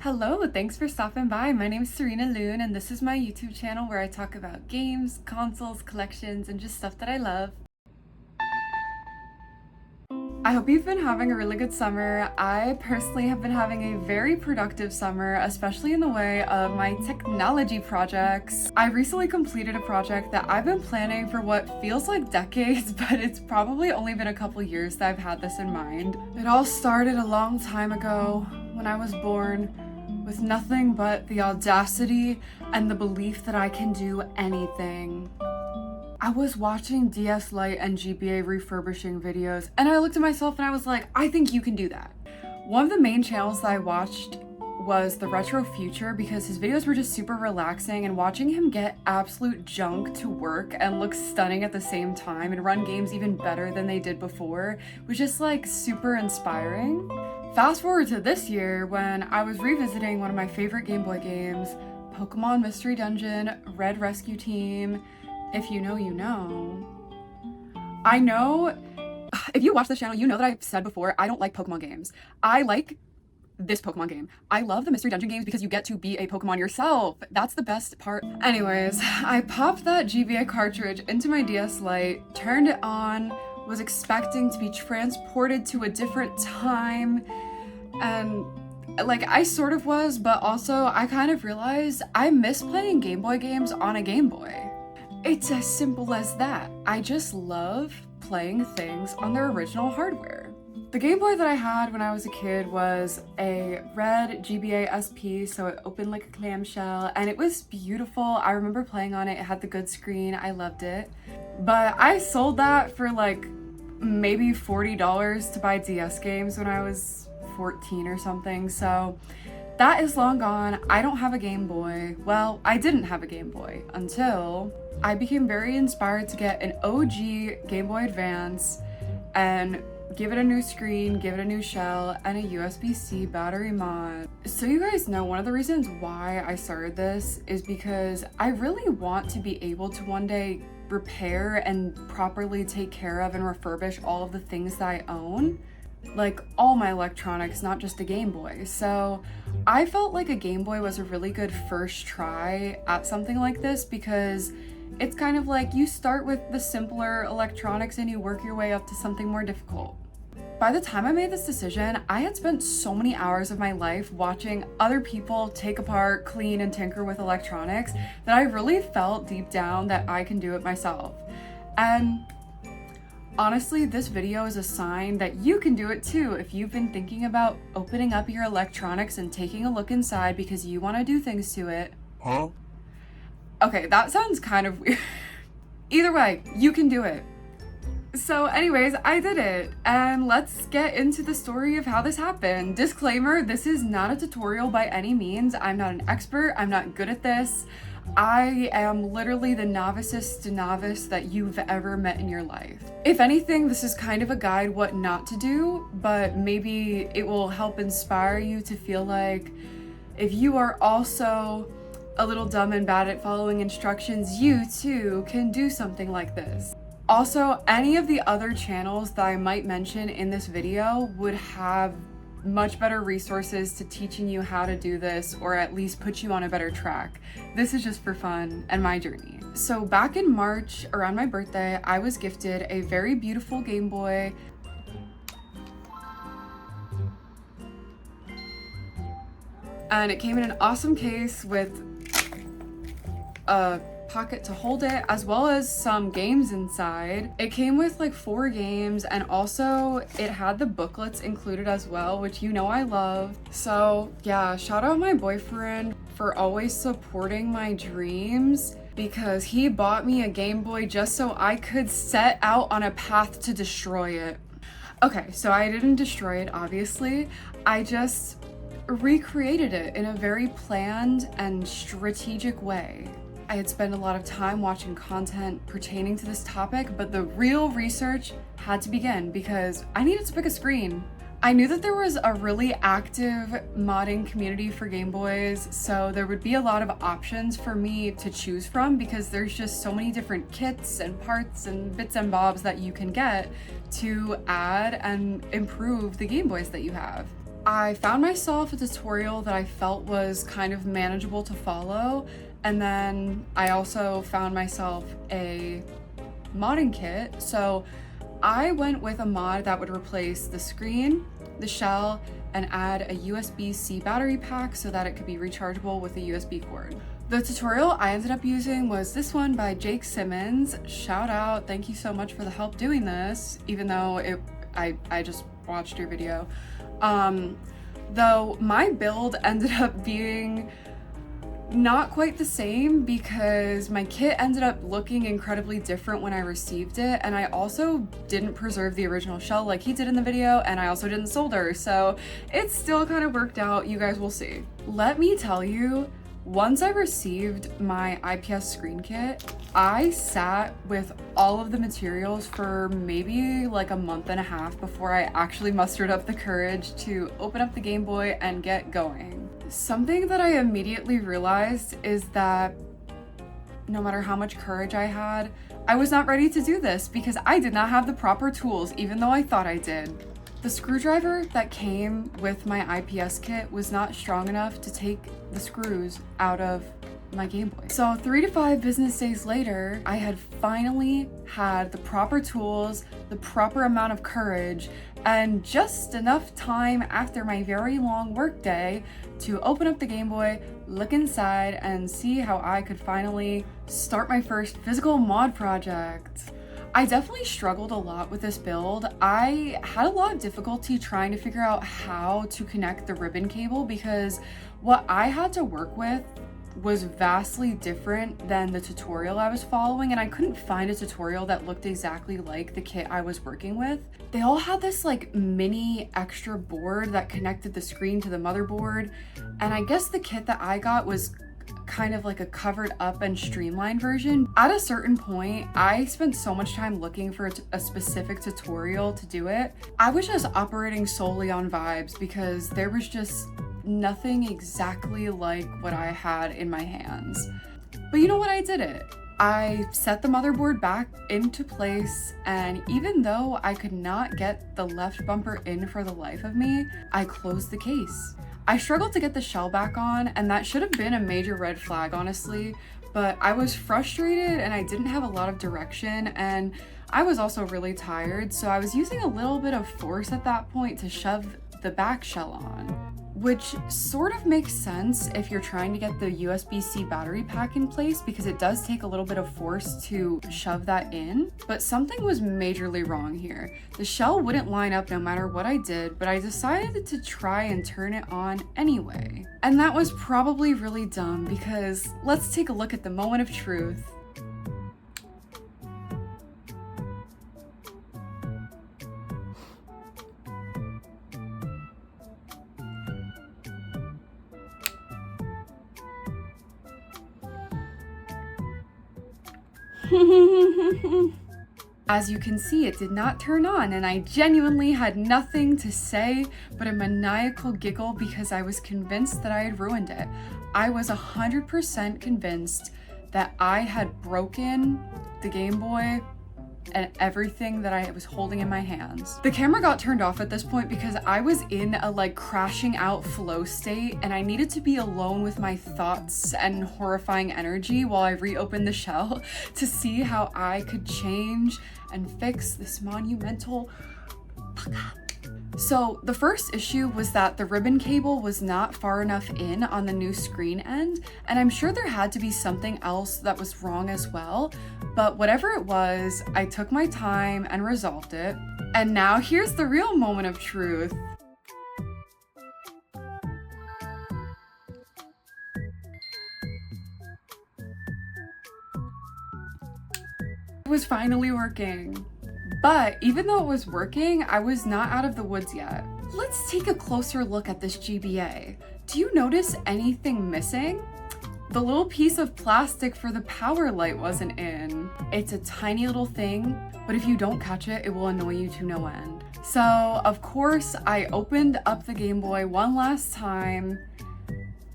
Hello, thanks for stopping by. My name is Serena Loon, and this is my YouTube channel where I talk about games, consoles, collections, and just stuff that I love. I hope you've been having a really good summer. I personally have been having a very productive summer, especially in the way of my technology projects. I recently completed a project that I've been planning for what feels like decades, but it's probably only been a couple years that I've had this in mind. It all started a long time ago when I was born, with nothing but the audacity and the belief that I can do anything. I was watching DS Lite and GBA refurbishing videos, and I looked at myself and I was like, I think you can do that. One of the main channels that I watched was the Retro Future because his videos were just super relaxing, and watching him get absolute junk to work and look stunning at the same time and run games even better than they did before was just like super inspiring. Fast forward to this year when I was revisiting one of my favorite Game Boy games, Pokemon Mystery Dungeon, Red Rescue Team. If you know, you know. I know, if you watch this channel, you know that I've said before, I don't like Pokemon games. I like this Pokemon game. I love the Mystery Dungeon games because you get to be a Pokemon yourself. That's the best part. Anyways, I popped that GBA cartridge into my DS Lite, turned it on, was expecting to be transported to a different time, and like I sort of was, but also I kind of realized I miss playing Game Boy games on a Game Boy. It's as simple as that. I just love playing things on their original hardware. The Game Boy that I had when I was a kid was a red GBA SP, so it opened like a clamshell, and it was beautiful. I remember playing on it. It had the good screen. I loved it. But I sold that for like maybe $40 to buy DS games when I was 14 or something, so that is long gone. I don't have a Game Boy. Well, I didn't have a Game Boy until I became very inspired to get an OG Game Boy Advance and give it a new screen, give it a new shell, and a USB-C battery mod. So you guys know, one of the reasons why I started this is because I really want to be able to one day repair and properly take care of and refurbish all of the things that I own. Like all my electronics, not just a Game Boy. So I felt like a Game Boy was a really good first try at something like this because it's kind of like you start with the simpler electronics and you work your way up to something more difficult. By the time I made this decision, I had spent so many hours of my life watching other people take apart, clean, and tinker with electronics that I really felt deep down that I can do it myself. And honestly, this video is a sign that you can do it too if you've been thinking about opening up your electronics and taking a look inside because you want to do things to it. Huh? Okay, that sounds kind of weird. Either way, you can do it. So anyways, I did it, and let's get into the story of how this happened. Disclaimer, this is not a tutorial by any means. I'm not an expert, I'm not good at this. I am literally the novicest novice that you've ever met in your life. If anything, this is kind of a guide what not to do, but maybe it will help inspire you to feel like if you are also a little dumb and bad at following instructions, you too can do something like this. Also, any of the other channels that I might mention in this video would have much better resources to teaching you how to do this, or at least put you on a better track. This is just for fun and my journey. So back in March, around my birthday, I was gifted a very beautiful Game Boy. And it came in an awesome case with a pocket to hold it, as well as some games inside. It came with like 4 games, and also it had the booklets included as well, which you know I love. So yeah, shout out my boyfriend for always supporting my dreams, because he bought me a Game Boy just so I could set out on a path to destroy it. Okay, so I didn't destroy it, obviously. I just recreated it in a very planned and strategic way. I had spent a lot of time watching content pertaining to this topic, but the real research had to begin because I needed to pick a screen. I knew that there was a really active modding community for Game Boys, so there would be a lot of options for me to choose from because there's just so many different kits and parts and bits and bobs that you can get to add and improve the Game Boys that you have. I found myself a tutorial that I felt was kind of manageable to follow, and then I also found myself a modding kit. So I went with a mod that would replace the screen, the shell, and add a USB-C battery pack so that it could be rechargeable with a USB cord. The tutorial I ended up using was this one by Jake Simmons. Shout out, thank you so much for the help doing this, even though I just watched your video. Though my build ended up being not quite the same because my kit ended up looking incredibly different when I received it, and I also didn't preserve the original shell like he did in the video, and I also didn't solder, so it still kind of worked out. You guys will see. Let me tell you, once I received my IPS screen kit, I sat with all of the materials for maybe like a month and a half before I actually mustered up the courage to open up the Game Boy and get going. Something that I immediately realized is that no matter how much courage I had, I was not ready to do this because I did not have the proper tools, even though I thought I did. The screwdriver that came with my IPS kit was not strong enough to take the screws out of my Game Boy. So 3 to 5 business days later, I had finally had the proper tools, the proper amount of courage, and just enough time after my very long work day to open up the Game Boy, look inside, and see how I could finally start my first physical mod project. I definitely struggled a lot with this build. I had a lot of difficulty trying to figure out how to connect the ribbon cable because what I had to work with was vastly different than the tutorial I was following, and I couldn't find a tutorial that looked exactly like the kit I was working with. They all had this like mini extra board that connected the screen to the motherboard, and I guess the kit that I got was kind of like a covered up and streamlined version. At a certain point, I spent so much time looking for a specific tutorial to do it. I was just operating solely on vibes because there was just nothing exactly like what I had in my hands. But you know what? I did it. I set the motherboard back into place, and even though I could not get the left bumper in for the life of me, I closed the case. I struggled to get the shell back on, and that should have been a major red flag, honestly, but I was frustrated and I didn't have a lot of direction, and I was also really tired, so I was using a little bit of force at that point to shove the back shell on, which sort of makes sense if you're trying to get the USB-C battery pack in place because it does take a little bit of force to shove that in, but something was majorly wrong here. The shell wouldn't line up no matter what I did, but I decided to try and turn it on anyway. And that was probably really dumb because let's take a look at the moment of truth. As you can see, it did not turn on, and I genuinely had nothing to say but a maniacal giggle because I was convinced that I had ruined it. I was 100% convinced that I had broken the Game Boy and everything that I was holding in my hands. The camera got turned off at this point because I was in a like crashing out flow state and I needed to be alone with my thoughts and horrifying energy while I reopened the shell to see how I could change and fix this monumental fuck up. So the first issue was that the ribbon cable was not far enough in on the new screen end, and I'm sure there had to be something else that was wrong as well, but whatever it was, I took my time and resolved it. And now here's the real moment of truth. It was finally working. But even though it was working, I was not out of the woods yet. Let's take a closer look at this GBA. Do you notice anything missing? The little piece of plastic for the power light wasn't in. It's a tiny little thing, but if you don't catch it, it will annoy you to no end. So, of course, I opened up the Game Boy one last time,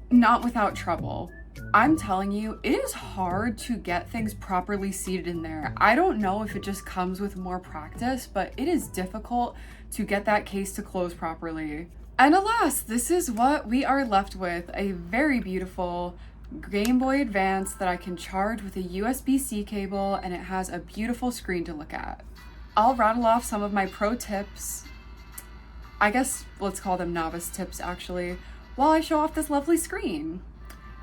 not without trouble. I'm telling you, it is hard to get things properly seated in there. I don't know if it just comes with more practice, but it is difficult to get that case to close properly. And alas, this is what we are left with, a very beautiful Game Boy Advance that I can charge with a USB-C cable, and it has a beautiful screen to look at. I'll rattle off some of my pro tips. I guess let's call them novice tips actually, while I show off this lovely screen.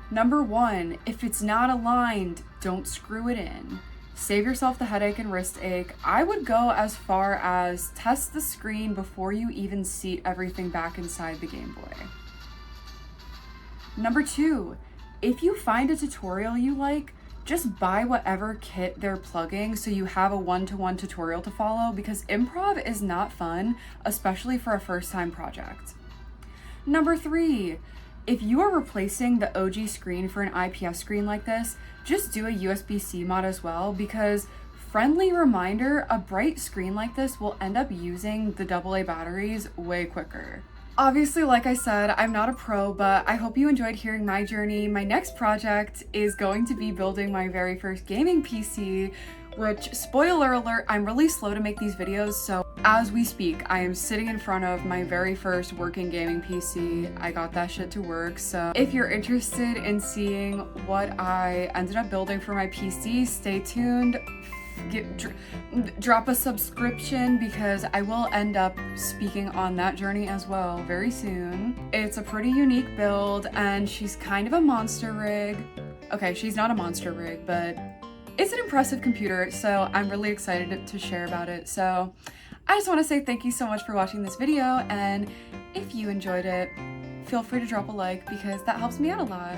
Number 1, if it's not aligned, don't screw it in. Save yourself the headache and wrist ache. I would go as far as test the screen before you even seat everything back inside the Game Boy. Number 2, if you find a tutorial you like, just buy whatever kit they're plugging so you have a one-to-one tutorial to follow, because improv is not fun, especially for a first-time project. Number 3, if you are replacing the OG screen for an IPS screen like this, just do a USB-C mod as well, because friendly reminder, a bright screen like this will end up using the AA batteries way quicker. Obviously, like I said, I'm not a pro, but I hope you enjoyed hearing my journey. My next project is going to be building my very first gaming PC, which, spoiler alert, I'm really slow to make these videos, so as we speak, I am sitting in front of my very first working gaming PC. I got that shit to work, so if you're interested in seeing what I ended up building for my PC, stay tuned. Drop a subscription, because I will end up speaking on that journey as well very soon. It's a pretty unique build, and she's kind of a monster rig. Okay, she's not a monster rig, but it's an impressive computer, so I'm really excited to share about it. So I just want to say thank you so much for watching this video, and if you enjoyed it, feel free to drop a like, because that helps me out a lot.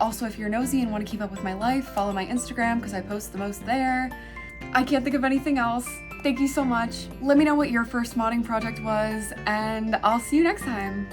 Also, if you're nosy and want to keep up with my life, follow my Instagram, because I post the most there. I can't think of anything else. Thank you so much. Let me know what your first modding project was, and I'll see you next time.